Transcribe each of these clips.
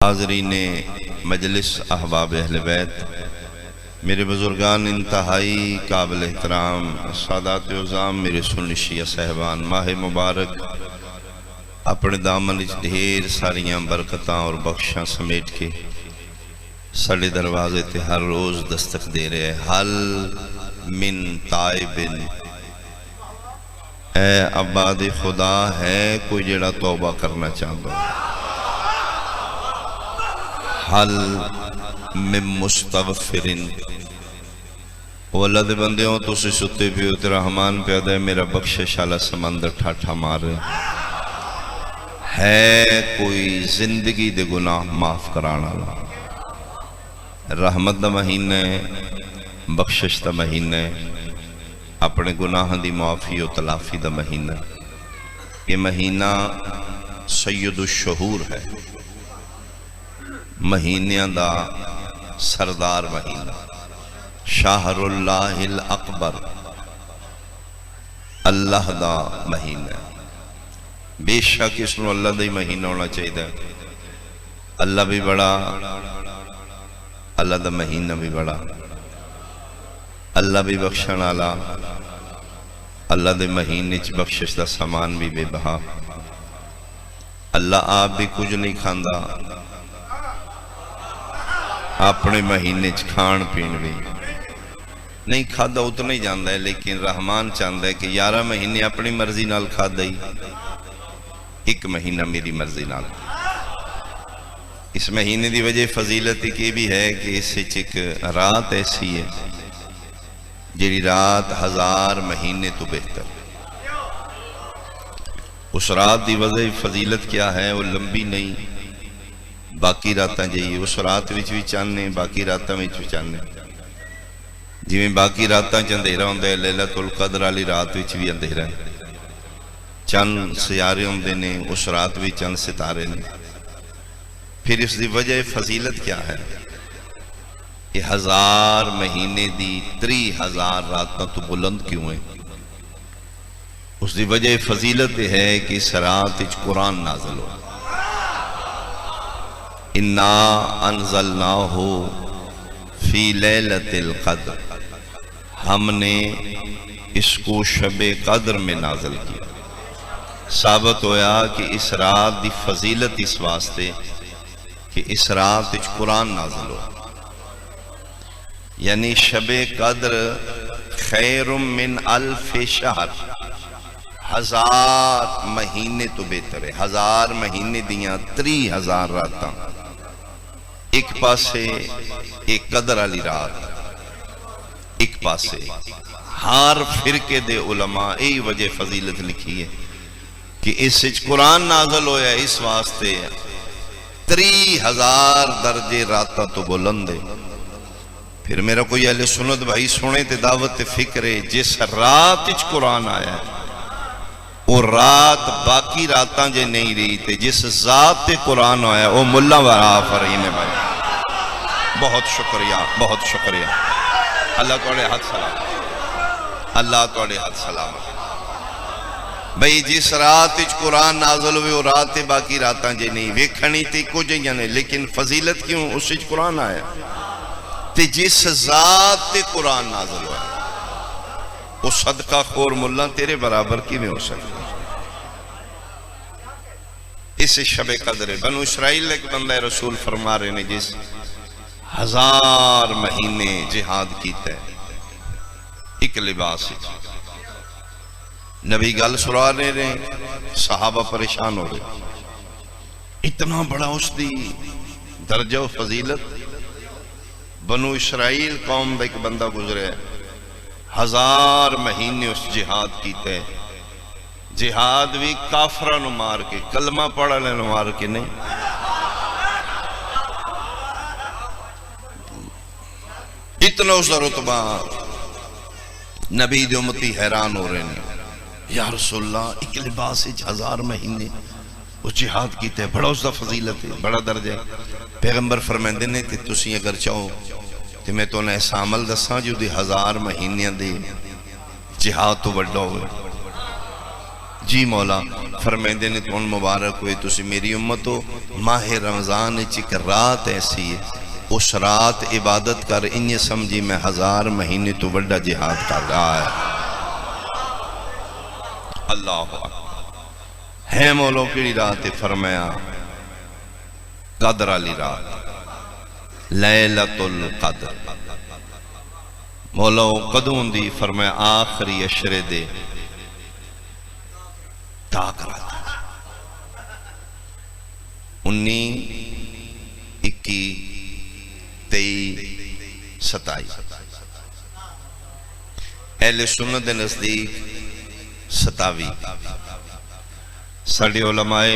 حاضرین مجلس احباب اہل بیت، میرے بزرگان انتہائی قابل احترام، سادات عظام، میرے سنی شیعہ صاحبان، ماہ مبارک اپنے دامن ڈھیر ساریاں برکتاں اور بخشاں سمیٹ کے ساڑے دروازے تے ہر روز دستک دے رہے ہیں۔ حل من تائبن، اے عباد خدا ہے کوئی جڑا توبہ کرنا چاہتا ہے؟ حل من مستغفرن، واللہ دے بندیوں تو سے ستے بھی ہوتے رحمان پیدا ہے میرا بخشش والا سمندر ٹھاٹھا مار رہے ہے کوئی زندگی دے گناہ معاف کرانا اللہ۔ رحمت دا مہینہ ہے، بخشش دا مہینہ ہے، اپنے گناہ دی معافی و تلافی دا مہینہ۔ یہ مہینہ سید الشہور ہے، مہینیاں دا سردار مہینہ، شہر اللہ الاکبر، اللہ دا مہینہ۔ بے شک اس نو اللہ دا ہی مہینہ ہونا چاہیے، اللہ بھی بڑا، اللہ دا مہینہ بھی بڑا، اللہ بھی بخشن والا، اللہ دے مہینے چ بخشش دا سامان بھی بے بہا۔ اللہ آپ بھی کچھ نہیں کھاندا، اپنے مہینے چ کھان پین بھی نہیں کھادا، اتنا ہی جاندہ ہے، لیکن رحمان چاہتا ہے کہ 11 مہینے اپنی مرضی نال کھادا ہی، ایک مہینہ میری مرضی نال۔ اس مہینے دی وجہ فضیلت کی بھی ہے کہ اس سے ایک رات ایسی ہے جیڑی رات 1000 مہینے تو بہتر۔ اس رات دی وجہ فضیلت کیا ہے؟ وہ لمبی نہیں، باقی راتاں جائیے اس رات وچ بھی چاندنے، باقی راتاں وچ بھی چاندنے، جی میں باقی راتاں چ اندھیرا ہوندا ہے، لیلۃ القدر والی رات وچ بھی اندھیرا ہے، چند سیارے ہوندے نے، اس رات بھی چند ستارے نے۔ پھر اس دی وجہ فضیلت کیا ہے؟ کہ 1000 مہینے دی 3000 راتاں تو بلند کیوں ہیں؟ اس دی وجہ فضیلت ہے کہ اس رات وچ قرآن نازل ہو۔ انا انزلناہ فی لیلۃ القدر، ہم نے اس کو شب قدر میں نازل کیا۔ ثابت ہویا کہ اس رات دی فضیلت اس واسطے کہ اس رات وچ قرآن نازل ہو، یعنی شب قدر خیر من 1000 شہر، 1000 مہینے تو بہتر ہے۔ 1000 مہینے دیاں 30,000 راتاں، ایک پاسے ایک قدر والی رات، ایک پاسے ہر فرقے دے علماء ای وجہ فضیلت لکھی ہے کہ اس وچ قرآن نازل ہویا اس واسطے 30,000 درجے راتاں تو بلند ہے۔ پھر میرا کوئی اہل سنت بھائی سنے تے دعوت فکرے، جس رات وچ قرآن آیا ہے وہ رات باقی راتاں جے نہیں رہی تے جس ذات تے قرآن آیا ہے وہ ملا ورا فرین ہے بھائی۔ بہت شکریہ، بہت شکریہ، اللہ توڑے ہاتھ سلام، اللہ توڑے ہاتھ سلام۔ بھئی جس رات وچ قرآن نازل ہوئے وہ رات باقی راتاں جے نہیں، ویکھنی تے کچھ جانے، لیکن فضیلت کیوں؟ اس وچ قرآن آیا تے جس ذات تے قرآن نازل ہوا وہ صدقہ خور ملا تیرے برابر کی میں ہو سکتا۔ اس شب قدر بنو اسرائیل ایک بندہ رسول فرما رہے نے جس 1000 مہینے جہاد کیتا ہے ایک لباس، نبی گل سنا رہے ہیں، صحابہ پریشان ہو رہے، اتنا بڑا اس دی درجہ و فضیلت۔ بنو اسرائیل قوم دا ایک بندہ گزرے ہے، 1000 مہینے اس جہاد کیتے ہیں، جہاد بھی کافرہ نو مار کے، کلمہ پڑھا لے نو مار کے نہیں، اتنا اس دا رتبہ۔ نبی دی امتی حیران ہو رہے ہیں، یا رسول اللہ ایک لباس 1000 مہینے وہ جہاد کیتے ہیں، بڑا اس دا فضیلت ہے، بڑا درجہ ہے۔ پیغمبر فرمائندے نے کہ تسی اگر چاہو کہ میں تو نے ایسا عمل دساں جو دی 1000 مہینے دے جہاد تو بڑھا ہوئے، جی مولا فرمیندے نے تو مبارک ہوئے تسی میری امت ہو، ماہ رمضان ایک رات ایسی ہے، اس رات عبادت کر انہیں سمجھی میں 1000 مہینے تو بڑا جہاد کر رہا ہے۔ اللہ ہے مولو کیڑی رات فرمایا قدر علی رات، لیلۃ القدر۔ مولو قدوں دی فرمایا آخری عشرے دے تاک رات 19 21 23 27 اہل سنت دے نزدیک 27 ساڑے علماء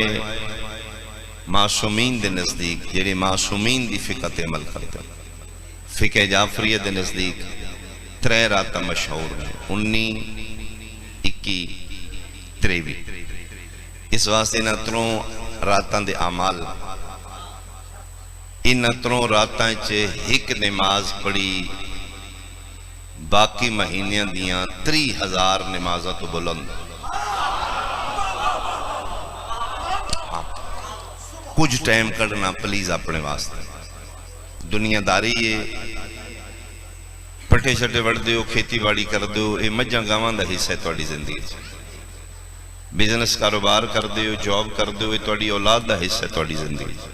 معصومین دے نزدیک جڑے معصومین دی فقہ تے عمل کرتے فقہ جعفریہ دے نزدیک 3 راتاں مشہور ہیں 19 21 23 اس واسطے انہاں تروں راتاں دے اعمال انہاں تروں راتاں چے ایک نماز پڑھی باقی مہینیاں دیاں 30,000 نمازاں تو بلند۔ کچھ ٹائم کرنا پلیز اپنے واسطے، دنیا داری ہے، پٹے چھٹے وڑ دیو، کھیتی باڑی کر دیو، یہ مجھاں گاواں دا حصہ ہے تواڈی زندگی چ، بزنس کاروبار کر دیو، جاب کر دیو، یہ تواڈی اولاد دا حصہ ہے تواڈی زندگی چ،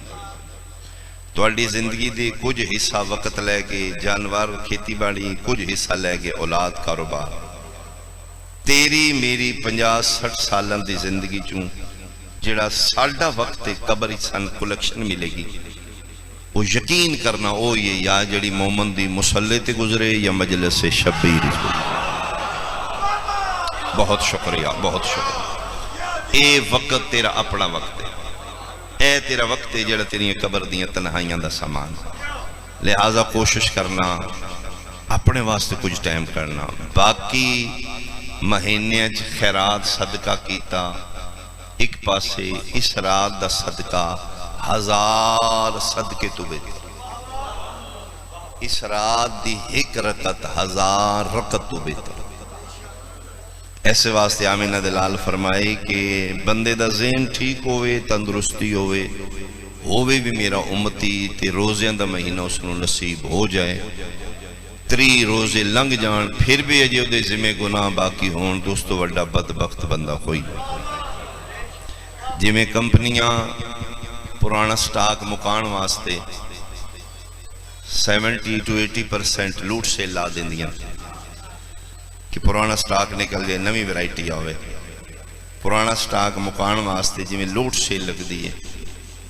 تواڈی زندگی دے کچھ حصہ وقت لے کے جانور کھیتی باڑی، کچھ حصہ لے کے اولاد کاروبار، تیری میری 50-60 سالاں دی زندگی چوں جڑا ساڑھا وقت قبر سن کلیکشن ملے گی، وہ یقین کرنا او یہ یا جڑی مومن دی مصلی تے گزرے یا مجلس شبیر گزرے۔ بہت شکریہ، بہت شکریہ۔ اے وقت تیرا اپنا وقت ہے، اے تیرا وقت ہے جڑا تیری قبر دیاں تنہائیاں دا سامان، لہذا کوشش کرنا اپنے واسطے کچھ ٹائم کرنا، باقی مہینے خیرات صدقہ کیتا، ایک پاسے اس رات دا صدقہ 1000 صدقے تو بہتر، اس رات دی ایک رکعت 1000 رکعت تو بہتر۔ ایسے واسطے آمینہ دلال فرمائے کہ بندے دا ذہن ٹھیک ہوئے، تندرستی ہوئے بھی میرا امتی تے روزیاں دا مہینہ اس نو نصیب ہو جائے، 3 روزے لنگ جان پھر بھی اجے دے ذمہ گناہ باقی ہون، دوستو وڈا بدبخت بندہ کوئی جی میں کمپنیاں پرانا سٹاک مکان واسطے 70 to 80% لوٹ سے لا دیں دیاں کہ پرانا سٹاک نکل جائے نوی ویرائٹی آوے، پرانا سٹاک مکان واسطے جی میں لوٹ سے لگ دیئے،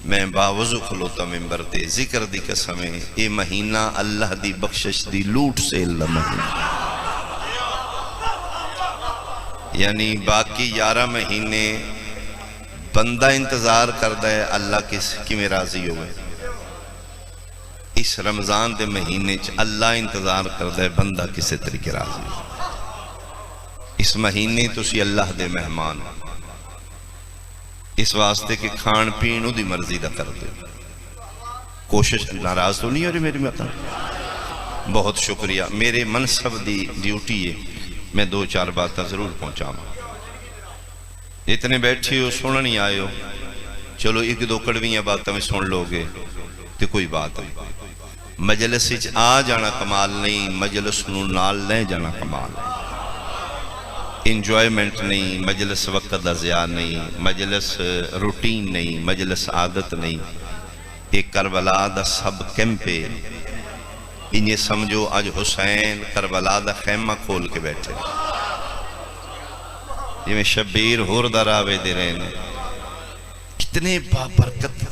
میں باوضو کھلوتا ممبر تے ذکر دی قسمیں اے مہینہ اللہ دی بخشش دی لوٹ سے اللہ مہینہ، یعنی باقی 11 مہینے بندہ انتظار کردہ ہے اللہ کی میں راضی ہوئے، اس رمضان دے مہینے چ اللہ انتظار کردہ ہے بندہ کسے طریقے راضی ہوئے، اس مہینے تسی اللہ دے مہمان، اس واسطے کہ کھان پین دی مرضی دا کر دے، کوشش ناراض تو نہیں ہو رہی میری مطلب، بہت شکریہ۔ میرے منصب دی ڈیوٹی ہے میں 2-4 باتیں ضرور پہنچا ہوں، اتنے بیٹھے ہو سننا نہیں آئے ہو، چلو 1-2 کڑویاں باتیں میں سن لو گے تو کوئی بات نہیں، مجلس آ جانا کمال نہیں، مجلس نو نال لے جانا کمال ہے، انجوائمنٹ نہیں، مجلس وقت دا ضیاء نہیں، مجلس روٹین نہیں، مجلس عادت نہیں، ایک کربلا دا سب کیمپے، انہیں سمجھو آج حسین کربلا دا خیمہ کھول کے بیٹھے، یہ میں شبیر ہور دراوے دے رہے ہیں، کتنے بابرکت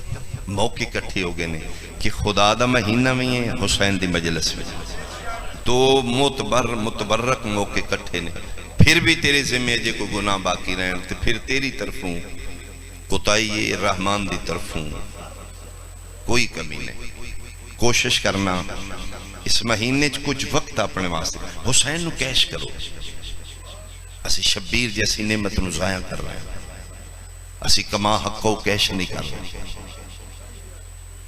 موقع کٹھے ہو گئے ہیں کہ خدا دا مہینہ میں ہے حسین دی مجلس میں، تو متبرک موقع کٹھے نے، پھر بھی تیرے ذمہ جے کو گناہ باقی رہے تو پھر تیری طرفوں کوتاہی رحمان دی طرفوں کوئی کمی نہیں، کوشش کرنا اس مہینے کچھ وقت اپنے واسطے حسین نو کیش کرو، اسی شبیر جیسی نعمت نو ضائع کر رہے ہیں، اسی کما حق کو کیش نہیں کر رہے،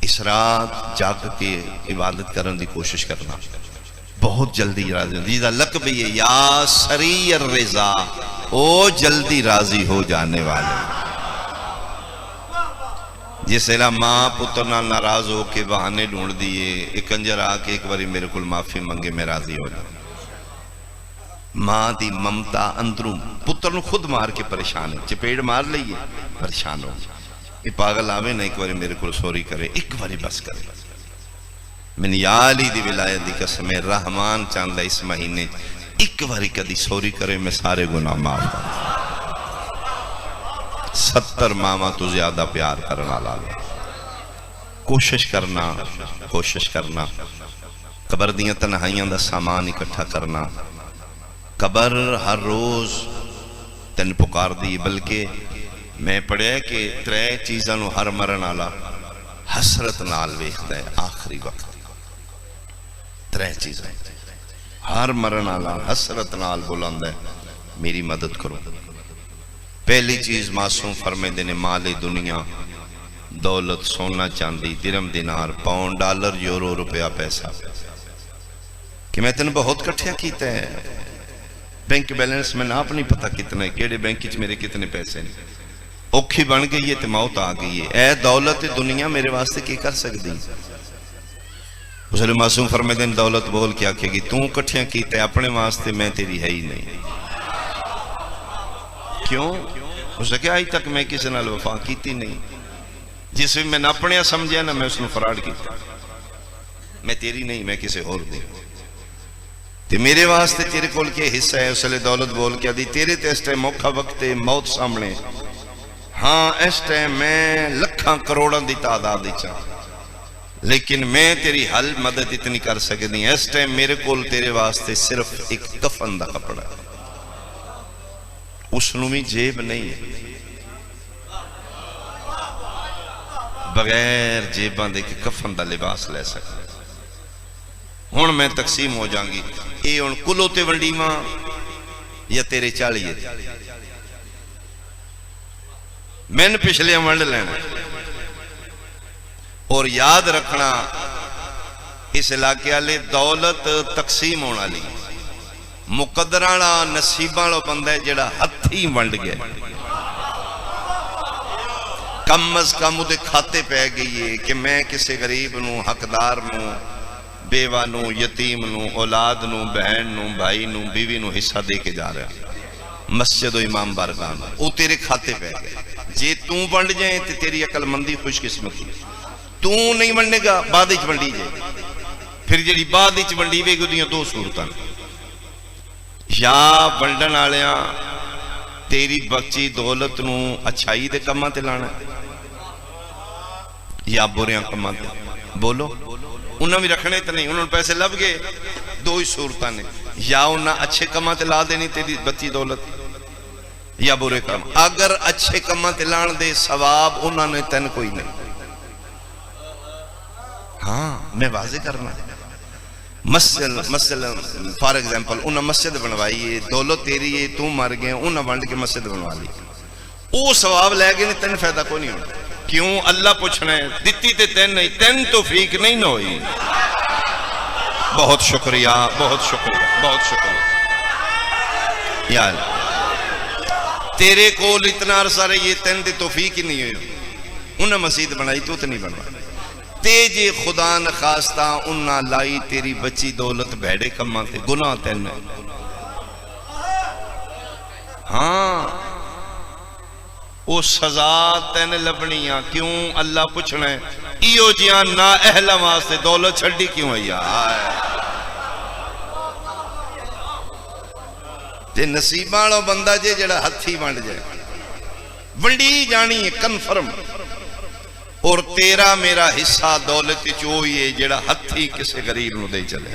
اس رات جاگ کے عبادت کرنے دی کوشش کرنا، بہت جلدی راضی ہو جیسا لقب یہ یا سری الرضا، او جلدی راضی ہو جانے والے. جس طرح ماں پتر نال ناراض ہو کے بہانے ڈھونڈ دیے، ایک کنجر آ کے ایک باری میرے کو معافی منگے میں راضی ہو جاؤں. ماں دی ممتا اندروں پتر نو خود مار کے پریشان ہے، چپیڑ مار لئیے پریشان ہو. یہ پاگل آوے نا ایک باری میرے کو سوری کرے، ایک باری بس کرے. من یالی دی ولایت دی قسم رحمان چاندہ اس مہینے ایک باری کدی سوری کرے میں سارے گناہ معاف کر. 70 ماما تو زیادہ پیار کرنا لالا. کوشش کرنا قبر دیاں تنہائیاں دا سامان اکٹھا کرنا. قبر ہر روز تن پکار دی، بلکہ میں پڑھیا ہے کہ 3 چیزاں نو ہر مرن آلا حسرت نال ویکھتا ہے آخری وقت. 3 چیزاں ہر مرن آلا حسرت نال بلند ہے میری مدد کرو. پہلی چیز معصوم فرمے دینے مال دنیا، دولت، سونا چاندی، درم دینار، پاؤنڈ، ڈالر، یورو، روپیہ، پیسہ، کہ میں تن بہت کٹھیا کیتا ہے. بینک بیلنس میں ناپ نہیں پتا کتنا ہے، کیڑے بینک چ میرے کتنے پیسے نہیں. اوکھی بن گئی ہے تے موت آ گئی ہے. اے دولت دنیا میرے واسطے کی کر سکتی؟ حضرت معصوم فرمے دین دولت بول کے آکھے گی توں کٹھیاں کیتے ہیں اپنے واسطے، میں تیری ہے ہی نہیں. کیوں؟ اس نے کہا آج تک میں کسی نال وفا کیتی نہیں. جس میں نے اپنے سمجھیا نا میں اس نے فراڈ کیتا. میں تیری نہیں، میں کسی اور دی. تے میرے واسطے تیرے کول کے حصہ ہے. اس لئے دولت بول کے دی تیرے تے اس ٹائم موقع وقت موت سامنے. ہاں اس ٹائم میں لکھاں کروڑاں دی تعداد چاہ، لیکن میں تیری حل مدد اتنی کر سکتی. اس ٹائم میرے کول تیرے واسطے صرف ایک کفن دا کپڑا ہے. اس نومی جیب نہیں ہے، بغیر جیباں دے کے کفن دا لباس لے سکتا. ہون میں تقسیم ہو جائیں گی، اے ہون کلو تے ونڈی ماں یا تیرے چالیے میں نے پچھلے ونڈ لینا. اور یاد رکھنا اس علاقے والے دولت تقسیم ہونا لی مقدرانا نصیباں بندہ ہے جڑا ہتھی ونڈ گیا. کم از کم دے کھاتے پہ گئی ہے کہ میں کسی غریب نو، حقدار نو، بیوہ نو، یتیم نو، اولاد نو، بہن نو، بھائی نو، بیوی نو حصہ دے کے جا رہا. مسجد و امام بارگاہ وہ تیرے کھاتے پہ گئے. جے توں ونڈ جائیں تو تیری عقل مندی خوش قسمتی. توں نہیں ونڈے گا بعد اچ ونڈی جائے. پھر جڑی بعد اچ ونڈی وے گدیاں 2 صورتاں، یا ونڈن آلیاں تیری بچی دولت نو اچھائی دے کماں تے لانا یا بریاں کماں تے. بولو انہاں بھی رکھنے تے نہیں، انہوں نے پیسے لب گئے. 2 ہی صورتاں نے، یا انہاں اچھے کماں تے لا دینی تیری بچی دولت، یا برے کام. اگر اچھے کماں تے لان دے ثواب انہاں نے تین کوئی نہیں. ہاں میں واضح کرنا مسئلہ فار ایگزامپل انہاں مسجد بنوائی ہے، دولت تیری ہے، تو مر گئے، انہاں ونڈ کے مسجد بنوا لی. او ثواب لے گئے تین فائدہ کوئی نہیں ہونا. کیوں؟ اللہ پوچھنا ہے دتی تے تین نہیں، تین توفیق نہیں نہ ہوئی. بہت شکریہ، بہت شکریہ، بہت شکریہ. یا اللہ تیرے کول اتنا عرصہ رہی ہے، تین دے توفیق ہی نہیں ہوئی. انہاں مسجد بنائی تو نہیں بنوائی. تیجے خدا نخواستہ انہاں لائی تیری بچی دولت بھیڑے کماں تے، گناہ تین. ہاں وہ سزا تین لبنیاں. کیوں؟ اللہ پوچھنا ہے ایو جیاں نا اہلا واسطے دولت چھڑی کیوں ہے یار؟ تے نصیباں بندہ جے جڑا ہتھی ونڈ جائے ونڈی جانی ہے کنفرم. اور تیرا میرا حصہ دولت چوئی ہے جڑا ہتھی کسے غریب نو دے چلے.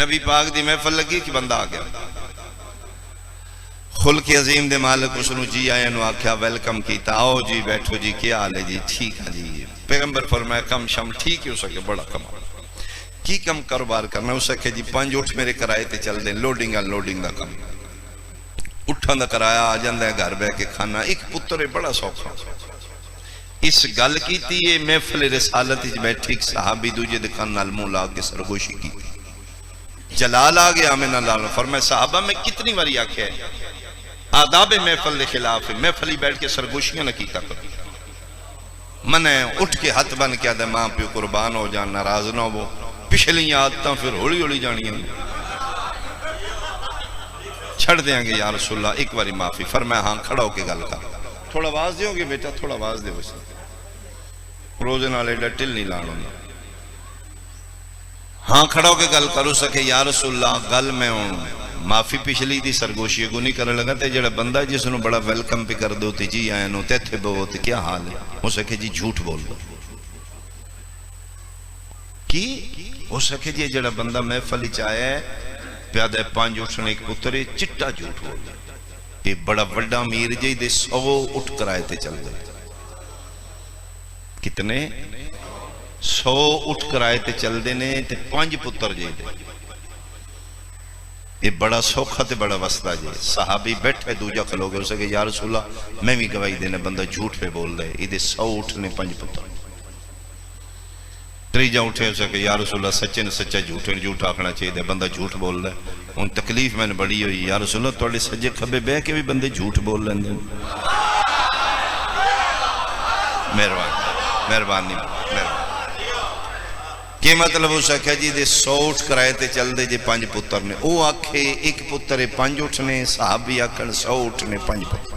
نبی پاک دی محفل لگی کہ بندہ آ گیا، خلق عظیم دے مالک اس نو جی آیا نو آکھیا ویلکم کیتا. آؤ جی بیٹھو جی، کیا حال ہے جی؟ ٹھیک ہے جی. پیغمبر فرمایا کم شم ٹھیک ہی ہو سکے، بڑا کم کی کم کاروبار کرنا ہو سکے جی. 5 اٹھ میرے کرائے تے چل دیں، لوڈنگ دا کم، اٹھاں دا کرایا آ جاندہ ہے گھر بے کے کھانا. ایک پتر ہے بڑا سوکھا، اس گل کیتی ہے محفل رسالت وچ بیٹھی ایک صحابی دوجے دے کان نال منہ لا کے سرگوشی کی جلال آ گیا آمنہ اللہ فرمایا صحابہ میں کتنی باری آکھیا ہے آداب محفل دے خلاف ہے محفل ہی بیٹھ کے سرگوشیاں نہ کیتا کرو من اٹھ کے ہاتھ بن کے آدھے ماں پیو قربان ہو جان ناراض نہ ہو پچھلی عادتاں پھر ہولی ہولی جانیاں چھڑ دیں گے یا رسول اللہ ایک باری معافی فرمایا ہاں کھڑا ہو کے گل کر تھوڑا آواز دیو گے بیٹا تھوڑا آواز دیو اسے روزے نال ایڈا ٹل نہیں لانا ہاں کھڑا ہو کے گل کرو سکے یا رسول اللہ گل میں ہوں معافی پچھلی دی سرگوشی کو نہیں کرنے لگا تے جڑا بندہ جس نے بڑا ویلکم پہ کر دو تے جی آئے نو تے تھے بہت کیا حال ہے ہو سکے جی جھوٹ بول دو کی ہو سکے جی جڑا بندہ محفل چاہے پیادہ پانچ اٹھنے ایک پترے چٹا جھوٹ بول دو یہ بڑا وڈا امیر جی دے 100 اٹھ کر آئے تھے چل دے کتنے 100 اٹھ کر آئے تھے چل دے نے تے 5 پتر جی دے یہ بڑا سوکھا تے بڑا وسطہ جی صحابی بیٹھے دوجہ کھلو گے اسے کہ یا رسول اللہ میں بھی گواہی دینے بندہ جھوٹ پہ بول دے یہ دے 100 اٹھنے 5 پتر تریجہ اٹھے اسے کہ یا رسول اللہ سچے نے سچا جھوٹ آکھنا چاہیے دے بندہ جھوٹ بول دے ان تکلیف میں نے بڑی ہوئی یا رسول اللہ توڑے سجے کھبے بے کے بھی بندے جھوٹ بول لیں دے مہربانی کہ مطلب ہو سکھا جی دے 100 اٹھ کرائے تے چل دے جے 5 پتر نے او آکھے ایک پتر 5 اٹھنے صحابی آکھن 100 اٹھنے 5 پتر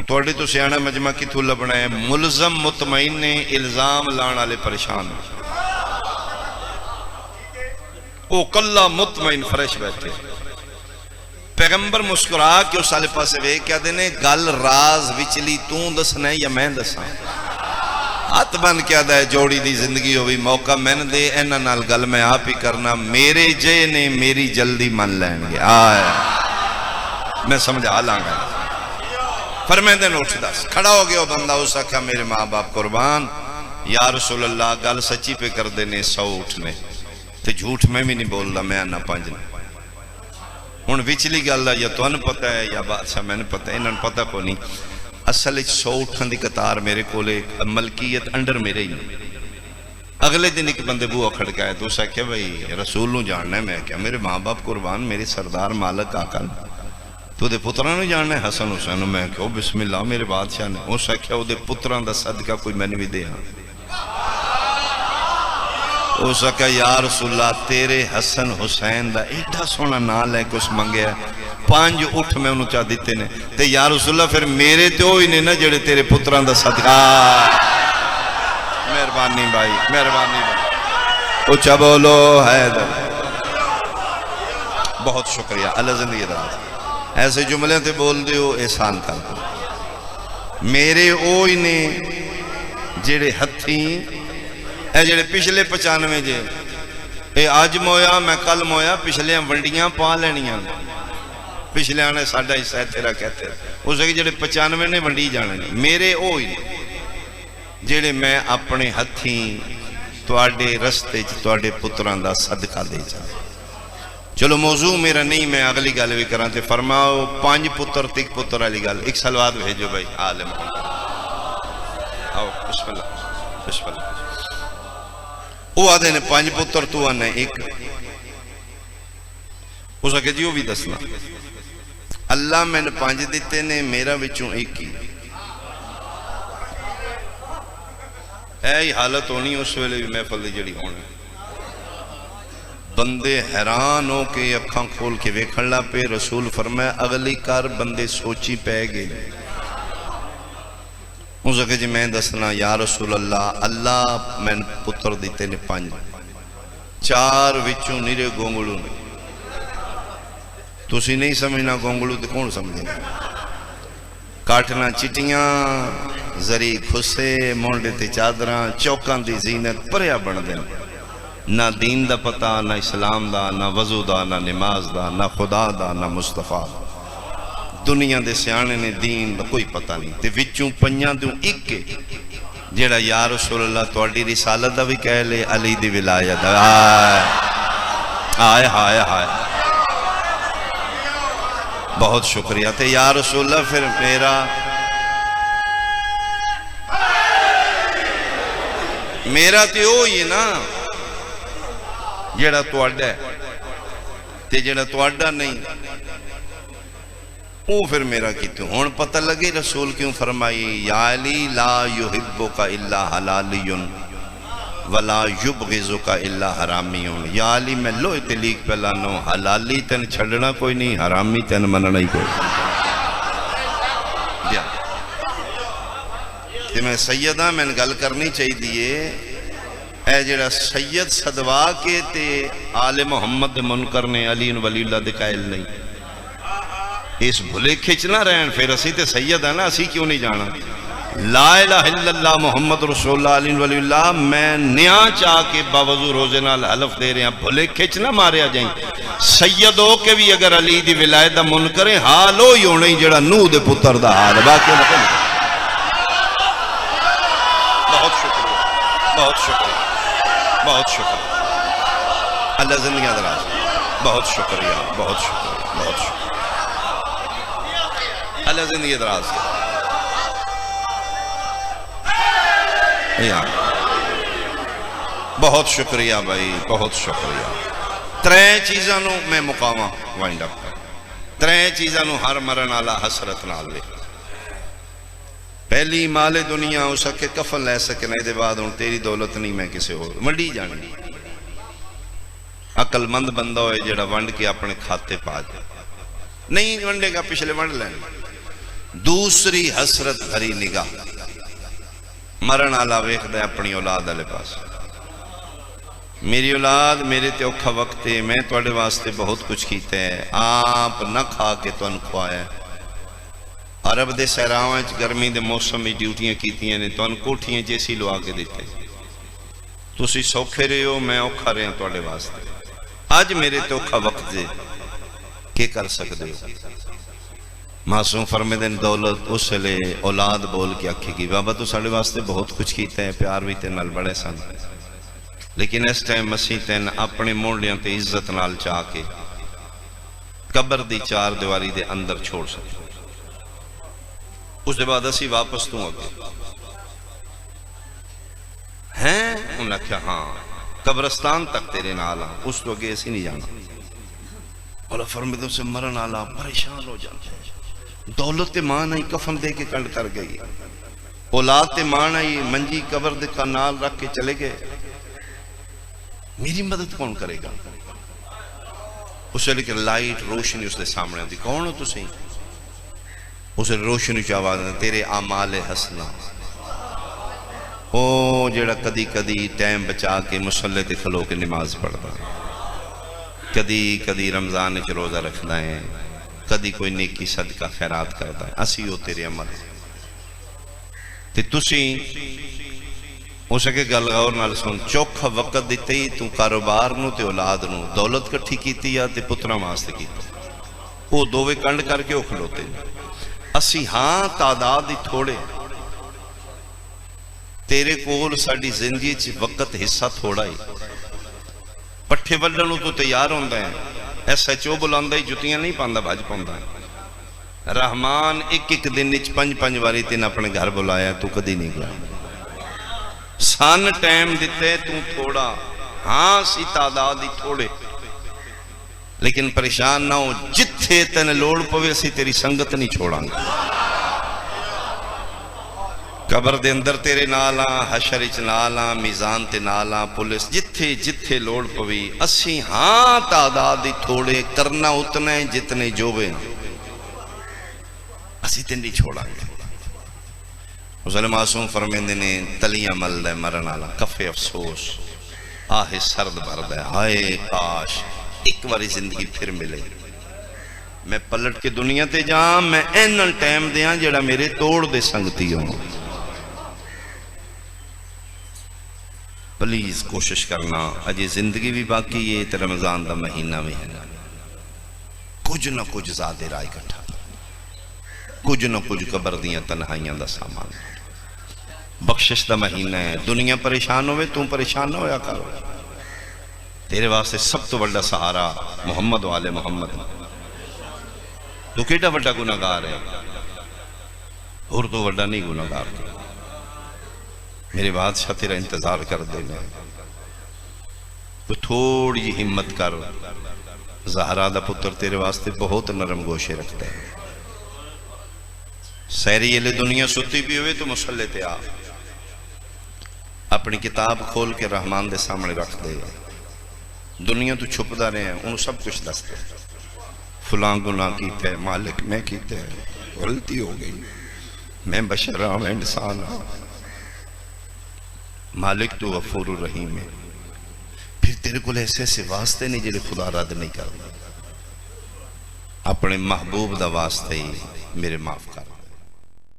توڑے تو سیانہ مجمع کی تھو لبنا ہے ملزم مطمئن نے الزام لانا لے پریشان او کلہ مطمئن فرش بیٹھے پیغمبر مسکرا کہ اس سالے پاسے وے کیا دینے گل راز وچلی تون دسنا ہے یا میں دسنا ہاتھ بن کیا دے جوڑی دی زندگی ہوئی موقع میں نے دے اینا نال گل میں آپ ہی کرنا میرے جے نے میری جلدی من لین گے آئے میں سمجھا لانگا فرمائے دن اٹھ دس کھڑا ہو گیا بندہ ہو سکا میرے ماں باپ قربان یا رسول اللہ گل سچی پہ کر دینے 100 اٹھنے تے جھوٹ میں بھی نہیں بول رہا میں آنا 5 نے ہون وچلی گل ہے یا تو ان پتہ ہے یا بادشاہ میں نے پتہ ہے انہوں پتہ کو نہیں اصل 100 اٹھن دی قطار میرے کو لے ملکیت انڈر میرے ہی اگلے دن ایک بندے بو اکھڑ کے آئے تو اسے کہ بھئی رسول نو جاننا ہے میں کیا میرے ماں باپ قربان میرے سردار مالک آقا تو دے پتران نو جاننا ہے حسن حسین میں کہو بسم اللہ میرے بادشاہ نے اسے کہ وہ دے پتران دا صدقہ کوئی میں نے بھی دے ہاں اسے کہ یا رسول اللہ تیرے حسن حسین دا ایڈا سونا نال ہے کچھ منگے ہے 5 اٹھ میں انہوں چاہ دیتے نے تے یا رسول اللہ پھر میرے تے ہوئی نے نا جڑے تیرے پتران دا صدقہ مہربانی بھائی اچھا بولو حیدر بہت شکریہ اللہ زندگی دراز ایسے جملے تے بول دیو احسان کر دو میرے ہوئی نے جڑے ہتھیں اے جڑے پچھلے 95 جے اے آج مویا میں کل مویا پچھلے ونڈیاں پا لینیاں پچھلے آنے ساڑھا ہی سہ تیرا کہتے ہیں اسے کہ جڑے 95 نے ونڈی جانے نہیں میرے ہوئی جڑے میں اپنے ہتھیں توڑے رستے توڑے پتران دا صدقہ دے جا چلو موضوع میرا نہیں میں اگلی گل بھی کران تے فرماؤ 5 پتر تک پتر علی گل ایک سلوات بھیجو بھائی عالم آؤ بسم اللہ وہ آدھے نے 5 پتر تو آنے ایک اسا کہ جی وہ بھی دسنا اللہ میں نے 5 دیتے نے میرا بچوں ایک کی اے حالت ہونی اس ویلے بھی محفل دی جڑی ہونے بندے حیران ہو کے اکھاں کھول کے ویکھن لا پہ رسول فرمایا اگلی کار بندے سوچی پہ گئے اسے کہ جی میں دسنا یا رسول اللہ میں پتر دیتے نے 5 4 وچوں نیرے گونگلو نے تو اسی نہیں سمجھنا گونگلو تے کون سمجھنا کاٹنا چٹیاں زری کھسے مونڈے تے چادراں چوکان دی زینت پریا بن دیں نہ دین دا پتہ نہ اسلام دا نہ وضو دا نہ نماز دا نہ خدا دا نہ مصطفیٰ دنیا دے سیانے نے دین دا کوئی پتہ نہیں تے وچوں 5 دوں ایک کے جیڑا یا رسول اللہ توڑی رسالت دا بھی کہہ لے علی دی ولایت آئے بہت شکریہ تے یا رسول اللہ پھر میرا میرا تے وہ ہی نا جڑا تواڈا ہے تے جڑا تواڈا نہیں وہ پھر میرا کیتے ہون پتہ لگے رسول کیوں فرمائی یا علی لا یحبک الا حلالی ولا یبغضک الا حرامی. یا علی میں لوہ تلیق پہ لانو حلالی تن چھڑنا کوئی نہیں حرامی تن مننا ہی کوئی. تے میں سیدہ میں گل کرنی چاہی دیئے اے جڑا سید صدوا کے تے آل محمد منکر نے علی ولی اللہ دے قائل نہیں اس بھلے کھچنا رہن پھر اسی تے سید ہے نا اسی کیوں نہیں جانا. لا الہ الا اللہ محمد رسول اللہ علی ولی اللہ میں نیا چاہ کے باوضو روزے نال حلف دے رہے ہیں بھلے کھچنا ماریا جائیں سید ہو کے بھی اگر علی دی ولایت دا منکریں حال ہو ہی ہونے جڑا نوح دے پتر دا حال باقی مطلب. بہت شکریہ بہت شکریہ بہت شکریہ اللہ زندگی دراز. بہت شکریہ بہت شکریہ بہت شکریہ اللہ زندگی دراز. بہت شکریہ بھائی بہت شکریہ. ترے چیزاں نو میں مقامہ وائنڈ اپ کر ترے چیزاں نو ہر مرن آلہ حسرت نال لے. پہلی مال دنیا ہو سکے کفن لے سکے نہیں دے بعد ہوں تیری دولت نہیں میں کسے ہو مڈی جانی. عقل مند بندہ ہوئے جڑا ونڈ کے اپنے کھاتے پا جائے نہیں ونڈے گا پچھلے ونڈ لیں. دوسری حسرت بھری نگاہ مرن آلہ ویکھ دے اپنی اولاد علیہ پاس. میری اولاد میرے تے اوکھا وقت ہے میں توڑے واسطے بہت کچھ کیتے ہیں آپ نہ کھا کے تو انکھوایا. عرب دے سہراویں گرمی دے موسم میں ڈیوٹیاں کیتی ہیں تو ان کوٹھیاں جیسی لوا کے دیتے تسی سوکھے رہے ہو میں اوکھا رہے ہیں توڑے واسطے. آج میرے تے اوکھا وقت دے کیا کر سکتے ہو. معصوم فرمیدن دولت اس لے اولاد بول کے آکھے گی بابا تو ساڑے واسطے بہت کچھ کیتے ہیں پیار بھی تے نال بڑے سن لیکن اس ٹائم مسیح تین اپنے موڑیاں تے عزت نال چاہ کے قبر دی چار دیواری دے اندر چھوڑ سکتے. اس دے بعد اسی واپس تو آگے ہیں انہوں نے کہا ہاں قبرستان تک تیرے نالا اس تو آگے ایسی نہیں جانا. اور فرمیدوں سے مرن آلا پریشان ہو جانا. دولت تے ماں نہیں کفن دے کے کنڈ کر گئی اولاد تے ماں نہیں منجی قبر دے کا نال رکھ کے چلے گئے. میری مدد کون کرے گا. اسے لے کے لائٹ روشنی اس دے سامنے دی کون ہو تو صحیح اسے روشنی چاہوا دیں تیرے اعمال حسنہ او جڑا کدی کدی ٹائم بچا کے مسلح تے کھلو کے نماز پڑھتا کدی کدی رمضان چ روزہ رکھنا ہے کدی کوئی نیکی صدقہ خیرات کرتا ہے اسی ہو تیرے عمل تے تسی ہو سکے گل غور نال سن چوکھا وقت دیتے ہی تو کاروبار نو تے اولاد نو دولت کٹھی کیتی یا تے پترہ واسطے کیتی وہ دووے کنڈ کر کے وہ کھلوتے اسی ہاں تعداد ہی تھوڑے تیرے کول ساڑی زندگی چ وقت حصہ تھوڑا ہی پٹھے وڈنوں تو تیار ہوندہ ہے ایس ایچ او بلاندہ ہی جتیاں نہیں پاندہ بھاج پاندہ ہے. رحمان ایک ایک دن اچ پنج واری تین اپنے گھر بلایا تو کدی نہیں گیا سان ٹائم دیتے تو تھوڑا ہاں سی تعداد ہی تھوڑے لیکن پریشان نہ ہو جتھے تین لوڑ پوے سی تیری سنگت نہیں چھوڑاں گا. قبر دے اندر تیرے نالا حشر اچ نالا میزان تے نالا پولیس جتھے جتھے لوڑ پوی اسی ہاں تعداد ہی تھوڑے کرنا اتنے جتنے جوبے اسی تے نہیں چھوڑاں گے. حضرت معصوم فرمیندے نے تلیاں مل دے مرن آلا کفے افسوس آہ سرد برد ہے ہائے کاش ایک باری زندگی پھر ملے میں پلٹ کے دنیا تے جاں میں اینل ٹائم دیاں جڑا میرے توڑ دے سنگتی ہوں. پلیز کوشش کرنا اجے زندگی بھی باقی ہے تے رمضان دا مہینہ بھی ہے کچھ نہ کچھ زیادہ رائے کٹھا کچھ نہ کچھ قبر دیاں تنہائیاں دا سامان بخشش دا مہینہ ہے. دنیا پریشان ہوئے تم پریشان نہ ہویا کرو تیرے واسطے سب تو بڑا سہارا محمد والے محمد تو کیٹا بڑا گناہگار ہے اور تو بڑا نہیں گناہگار میرے بادشاہ تیرا انتظار کر دینا، تو تھوڑی جی ہمت کر، زہرا دا پتر تیرے واسطے بہت نرم گوشے رکھتا ہے۔ سیری یہ دنیا ستی بھی ہوئے تو مسلح تے آ، اپنی کتاب کھول کے رحمان دے سامنے رکھ دے، دنیا تو چھپ دا رہے ہیں، انہوں سب کچھ دستے ہیں، فلاں گناہ کیتے ہیں، مالک میں کیتے ہیں، غلطی ہو گئی، میں بشر ہوں، میں انسان ہوں، مالک تو غفور الرحیم ہے۔ پھر تیرے کو ایسے ایسے واسطے نہیں جلے خدا رد نہیں کرنا، اپنے محبوب دا واسطے ہی میرے معاف کر۔